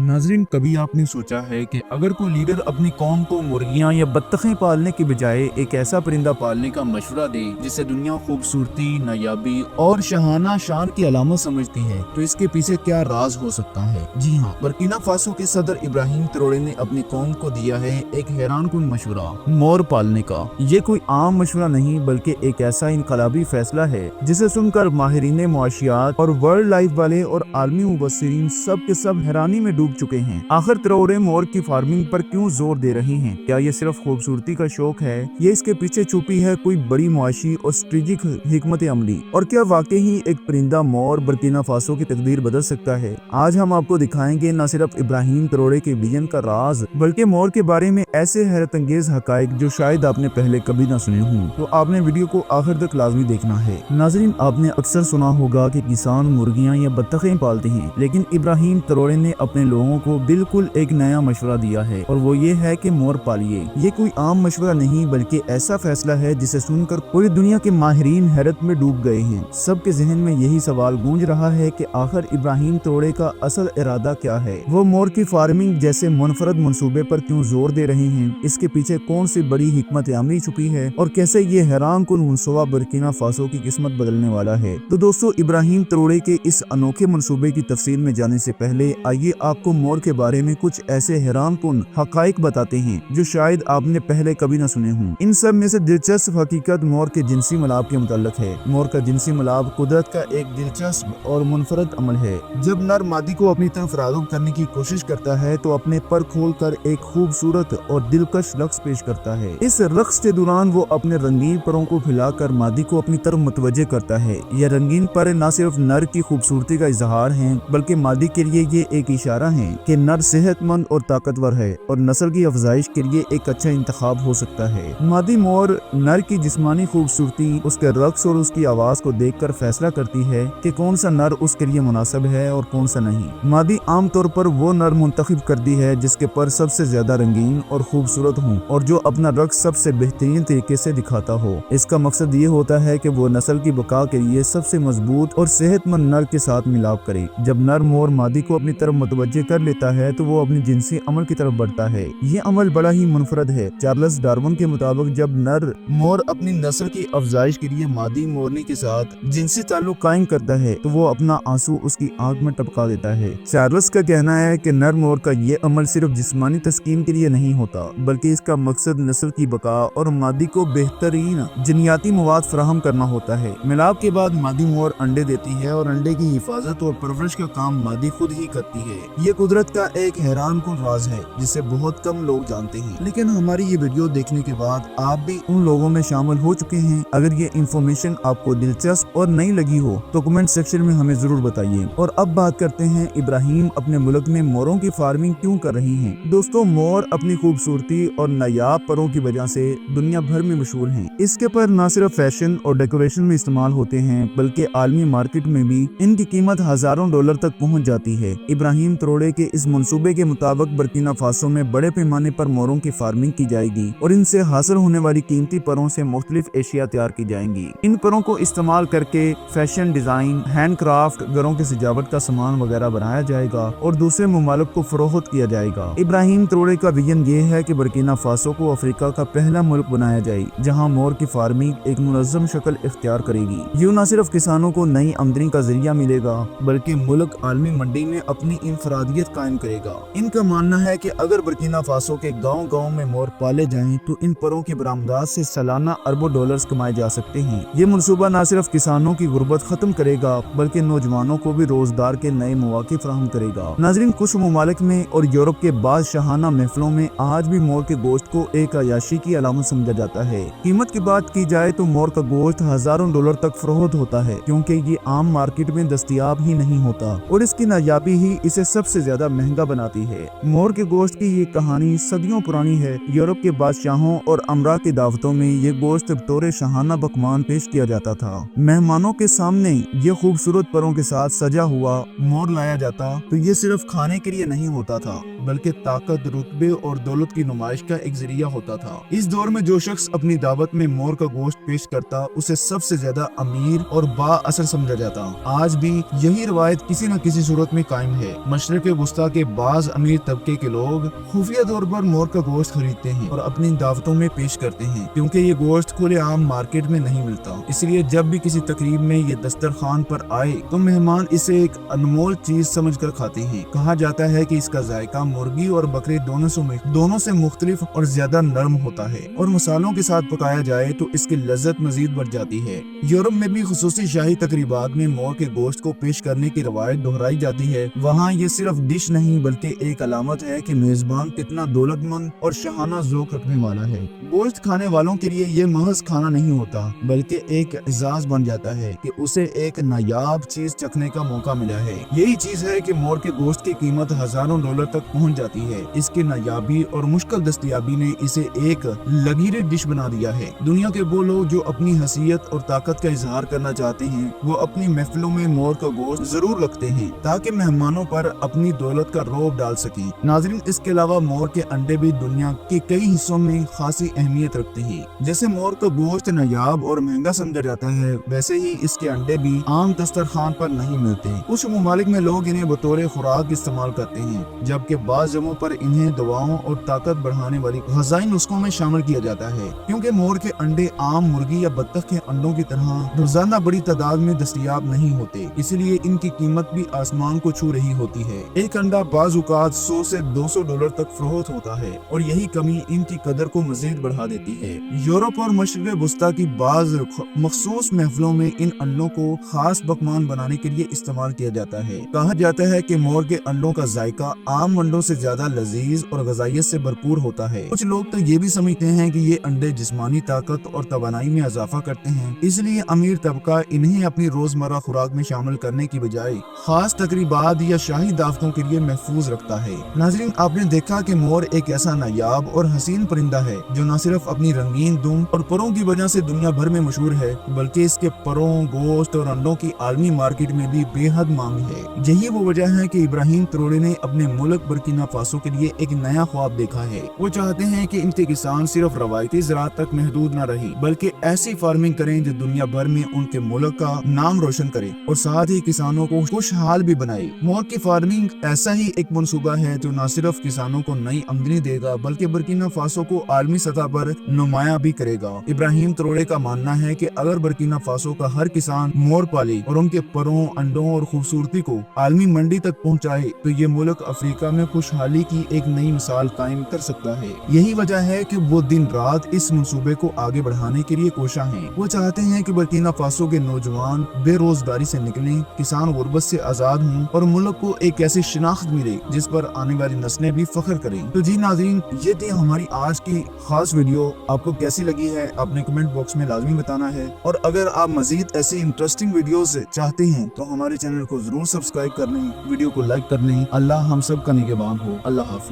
नाजरीन, कभी आपने सोचा है कि अगर कोई लीडर अपनी कौम को मुर्गियां या बत्तखें पालने के बजाय एक ऐसा परिंदा पालने का मशवरा दे जिसे दुनिया खूबसूरती, नायाबी और शहाना शान की अलामत समझती है, तो इसके पीछे क्या राज हो सकता है? जी हाँ, बर्किना फासो के सदर इब्राहिम ट्रोरे ने अपनी कौम को दिया है एक हैरानकुन मशवरा, मोर पालने का। ये कोई आम मशवरा नहीं बल्कि एक ऐसा इनकलाबी फैसला है जिसे सुनकर माहिरीन मुआशियात और वर्ल्ड लाइफ वाले और आलमी मुबस्सिरीन सब के सब हैरानी में डूब चुके हैं। आखिर ट्रोरे मोर की फार्मिंग पर क्यों जोर दे रही हैं? क्या ये सिर्फ खूबसूरती का शौक है? ये इसके पीछे छुपी है कोई बड़ी मुआशी और स्ट्रेटेजिक हिकमत अमली? और क्या वाकई ही एक परिंदा मोर बर्किना फासो की तकदीर बदल सकता है? आज हम आपको दिखाएंगे न सिर्फ इब्राहिम ट्रोरे के विजन का राज, बल्कि मोर के बारे में ऐसे हैरत अंगेज हकाइक जो शायद आपने पहले कभी ना सुने हों। तो आपने वीडियो को आखिर तक लाजमी देखना है। नाज़रीन, आपने अक्सर सुना होगा कि किसान मुर्गियां या बत्तखें पालते हैं, लेकिन इब्राहिम ट्रोरे ने अपने लोगों को बिल्कुल एक नया मशवरा दिया है और वो ये है कि मोर पालिए। ये कोई आम मशवरा नहीं बल्कि ऐसा फैसला है जिसे सुनकर पूरी दुनिया के माहिरीन हैरत में डूब गए हैं। सबके जहन में यही सवाल गूंज रहा है कि आखिर इब्राहिम ट्रोरे का असल इरादा क्या है? वो मोर की फार्मिंग जैसे मुनफरद मंसूबे पर क्यों जोर दे रहे हैं? इसके पीछे कौन सी बड़ी हिकमत अमली छुपी है और कैसे ये हैरानकुन मंसूबा बर्किना फासो की किस्मत बदलने वाला है? तो दोस्तों, इब्राहिम ट्रोरे के इस अनोखे मंसूबे की तफसील में जाने से पहले आइए आपको मोर के बारे में कुछ ऐसे हैरानकुन हकाइक बताते हैं जो शायद आपने पहले कभी न सुने हों। इन सब में से दिलचस्प हकीकत मोर के जिनसी मिलाप के मुताल्लिक है। मोर का जिनसी मिलाप कुदरत का एक दिलचस्प और मुनफरद अमल है। जब नर मादी को अपनी तरफ राग़िब करने की कोशिश करता है तो अपने पर खोलकर एक खूबसूरत और दिलकश रक्स पेश करता है। इस रक्स के दौरान वो अपने रंगीन परों को फैलाकर मादी को अपनी तरफ मुतवज्जे करता है। यह रंगीन पर न सिर्फ नर की खूबसूरती का इजहार है बल्कि मादी के लिए ये एक इशारा है कि नर सेहतमंद और ताकतवर है और नस्ल की अफजाइश के लिए एक अच्छा इंतखाब हो सकता है। मादी मोर नर की जिस्मानी खूबसूरती, उसके रक्स और उसकी आवाज को देखकर फैसला करती है कि कौन सा नर उसके लिए मुनासिब है और कौन सा नहीं। मादी आमतौर पर वो नर मुंतखब करती है जिसके पर सबसे ज्यादा रंगीन और खूबसूरत हो और जो अपना रक्स सबसे बेहतरीन तरीके से दिखाता हो। इसका मकसद ये होता है कि वो नस्ल की बका के लिए सबसे मजबूत और सेहतमंद नर के साथ मिलाप करे। जब नर मोर मादी को अपनी तरफ मुतवज्जे कर लेता है तो वो अपनी जिनसी अमल की तरफ बढ़ता है। ये अमल बड़ा ही मुनफरद है। चार्ल्स डार्विन के मुताबिक जब नर मोर अपनी नस्ल की अफजाइश के लिए मादी मोरनी के साथ जिनसी ताल्लुक कायम करता है तो वो अपना आंसू उसकी आंख में टपका देता है। चार्ल्स का कहना है कि नर मोर का ये अमल सिर्फ जिस्मानी तस्कीन के लिए नहीं होता बल्कि इसका मकसद नस्ल की बका और मादी को बेहतरीन जनियाती मवाद फराहम करना होता है। मिलाप के बाद मादी मोर अंडे देती है और अंडे की हिफाजत और परवरिश का काम मादी खुद ही करती है। ये कुदरत का एक हैरानकुन राज है जिसे बहुत कम लोग जानते हैं, लेकिन हमारी ये वीडियो देखने के बाद आप भी उन लोगों में शामिल हो चुके हैं। अगर ये इंफॉर्मेशन आपको दिलचस्प और नई लगी हो तो कमेंट सेक्शन में हमें जरूर बताइए। और अब बात करते हैं इब्राहिम अपने मुल्क में मोरों की फार्मिंग क्यों कर रही हैं। दोस्तों, मोर अपनी खूबसूरती और नायाब परों की वजह से दुनिया भर में मशहूर हैं। इसके पर न सिर्फ फैशन और डेकोरेशन में इस्तेमाल होते हैं बल्कि आलमी मार्केट में भी इनकी कीमत हजारों डॉलर तक पहुंच जाती है। इब्राहिम ट्रोरे के इस मंसूबे के मुताबिक बर्किना फासो में बड़े पैमाने पर मोरों की फार्मिंग की जाएगी और इनसे हासिल होने वाली कीमती परों से मुख्तलिफ एशिया तैयार की जाएंगी। इन परों को इस्तेमाल करके फैशन डिजाइन, हैंड क्राफ्ट, घरों की सजावट का सामान वगैरह बनाया जाएगा और दूसरे ममालिक को फरोख्त किया जाएगा। इब्राहिम ट्रोरे का विजन ये है कि बर्किना फासो को अफ्रीका का पहला मुल्क बनाया जाए जहाँ मोर की फार्मिंग एक मुनज़्ज़म शक्ल इख्तियार करेगी। यूँ न सिर्फ किसानों को नई आमदनी का जरिया मिलेगा बल्कि मुल्क आलमी मंडी में अपनी इंफरादियत कायम करेगा। इनका मानना है कि अगर बर्किना फासो के गांव-गांव में मोर पाले जाएं तो इन परों की बरामदात से सालाना अरबों डॉलर्स कमाए जा सकते हैं। ये मंसूबा न सिर्फ किसानों की गुर्बत खत्म करेगा बल्कि नौजवानों को भी रोजगार के नए मौके फराहम करेगा। नाज़रीन, कुछ ममालिक में और यूरोप के बाद शाहाना महफिलों में आज भी मोर के गोश्त को एक अयाशी की अलामत समझा जाता है। कीमत की बात की जाए तो मोर का गोश्त हजारों डॉलर तक फरोख्त होता है क्योंकि ये आम मार्केट में दस्तयाब ही नहीं होता और इसकी नायाबी ही इसे सबसे ज्यादा महंगा बनाती है। मोर के गोश्त की ये कहानी सदियों पुरानी है। यूरोप के बादशाहों और अमरा की दावतों में ये गोश्त बतौर शाहाना पकवान पेश किया जाता था। मेहमानों के सामने ये खूबसूरत परों के साथ सजा हुआ मोर लाया जाता तो ये सिर्फ खाने के लिए नहीं होता था बल्कि ताकत, रुतबे और दौलत की नुमाइश का एक जरिया होता था। इस दौर में जो शख्स अपनी दावत में मोर का गोश्त पेश करता उसे सबसे ज्यादा अमीर और बाअसर समझा जाता। आज भी यही रवायत किसी न किसी सूरत में कायम है। मशरिक वस्ता के बाज अमीर तबके के लोग खुफिया तौर पर मोर का गोश्त खरीदते हैं और अपनी दावतों में पेश करते हैं, क्योंकि ये गोश्त खुले आम मार्केट में नहीं मिलता। इसलिए जब भी किसी तकरीब में ये दस्तरखान पर आए तो मेहमान इसे एक अनमोल चीज समझकर खाते हैं। कहा जाता है कि इसका जायका मुर्गी और बकरे दोनों से मुख्तलिफ और ज्यादा नरम होता है, और मसालों के साथ पकाया जाए तो इसकी लज्जत मजीद बढ़ जाती है। यूरोप में भी खुसूसी शाही तकरीबात में मोर के गोश्त को पेश करने की रवायत दोहराई जाती है। वहाँ ये सिर्फ डिश नहीं बल्कि एक अलामत है कि मेजबान कितना दौलतमंद और शहाना ज़ौक़ रखने वाला है। गोश्त खाने वालों के लिए ये महज खाना नहीं होता बल्कि एक एजाज बन जाता है कि उसे एक नायाब चीज चखने का मौका मिला है। यही चीज है कि मोर के गोश्त की कीमत हजारों डॉलर तक पहुंच जाती है। इसकी नायाबी और मुश्किल दस्तयाबी ने इसे एक लगीरे डिश बना दिया है। दुनिया के वो लोग जो अपनी हैसियत और ताकत का इजहार करना चाहते हैं वो अपनी महफिलों में मोर का गोश्त जरूर रखते हैं ताकि मेहमानों पर अपनी दौलत का रौब डाल सकें। नाज़रीन, इसके अलावा मोर के अंडे भी दुनिया के कई हिस्सों में खासी अहमियत रखते हैं। जैसे मोर का गोश्त नायाब और महंगा समझा जाता है, वैसे ही इसके अंडे भी आम दस्तरखान पर नहीं मिलते। कुछ ममालिक में लोग इन्हें बतौर खुराक इस्तेमाल करते हैं, जबकि बाज़ जगहों पर इन्हें दवाओं और ताकत बढ़ाने वाली ग़िज़ाई नुस्खों में शामिल किया जाता है। क्योंकि मोर के अंडे आम मुर्गी या बत्तख के अंडों की तरह रोजाना बड़ी तादाद में दस्तयाब नहीं होते, इसलिए इनकी कीमत भी आसमान को छू रही होती है। एक अंडा बाज़ औक़ात 100 से 200 डॉलर तक फरोख्त होता है और यही कमी इनकी कदर को मजीद बढ़ा देती है। यूरोप और मशरिक़ वस्ता की बाज़ मखसूस महफिलों में इन अंडों को खास पकवान बनाने के लिए इस्तेमाल किया जाता है। कहा जाता है कि मोर के अंडों का जायका आम अंडों से ज्यादा लजीज और ग़िज़ाइयत से भरपूर होता है। कुछ लोग तो ये भी समझते हैं कि ये अंडे जिस्मानी ताकत और तवानाई में इजाफा करते हैं, इसलिए अमीर तबका इन्हें अपनी रोजमर्रा खुराक में शामिल करने की बजाय खास तकरीबात या शाही दावतों के लिए महफूज रखता है। नाज़रीन, आपने देखा कि मोर एक ऐसा नायाब और हसीन परिंदा है जो न सिर्फ अपनी रंगीन दुम और परों की वजह से दुनिया भर में मशहूर है, बल्कि इसके परों, गोश्त और अंडों की आलमी मार्केट में भी बेहद मांग है। यही वो वजह है कि इब्राहिम त्रोड़े ने अपने मुल्क बुर्किना फासो के लिए एक नया ख्वाब देखा है। वो चाहते हैं कि इनके किसान सिर्फ रवायती ज़राअत तक महदूद न रहे, बल्कि ऐसी फार्मिंग करें जो दुनिया भर में उनके मुल्क का नाम रोशन करे और साथ ही किसानों को खुशहाल भी बनाए। मोर की फार्मिंग ऐसा ही एक मंसूबा है जो न सिर्फ किसानों को नई आमदनी देगा बल्कि बुर्किना फासो को आलमी सतह पर नुमाया भी करेगा। इब्राहिम त्रोड़े का मानना है कि अगर बुर्किना फासो का हर किसान मोर पाले और उनके परों, अंडों और खूबसूरती को आलमी मंडी तक पहुंचाए तो ये मुल्क अफ्रीका में खुशहाली की एक नई मिसाल कायम कर सकता है। यही वजह है कि वो दिन रात इस मंसूबे को आगे बढ़ाने के लिए कोशा हैं। वो चाहते हैं कि बुर्किना फासो के नौजवान बेरोजगारी से निकलें, किसान गुर्बत से आजाद हों और मुल्क को एक ऐसी शिनाख्त मिले जिस पर आने वाली नस्लें भी फख्र करें। तो जी नाज़रीन, ये थी हमारी आज की खास वीडियो। आपको कैसी लगी है आपने कमेंट बॉक्स में लाजमी बताना है, और अगर आप मजीद ऐसी इंटरेस्टिंग वीडियोस चाहते हैं तो हमारे चैनल को जरूर सब्सक्राइब कर लें, वीडियो को लाइक कर लें। अल्लाह हम सब का निगहबान हो। अल्लाह हाफिज।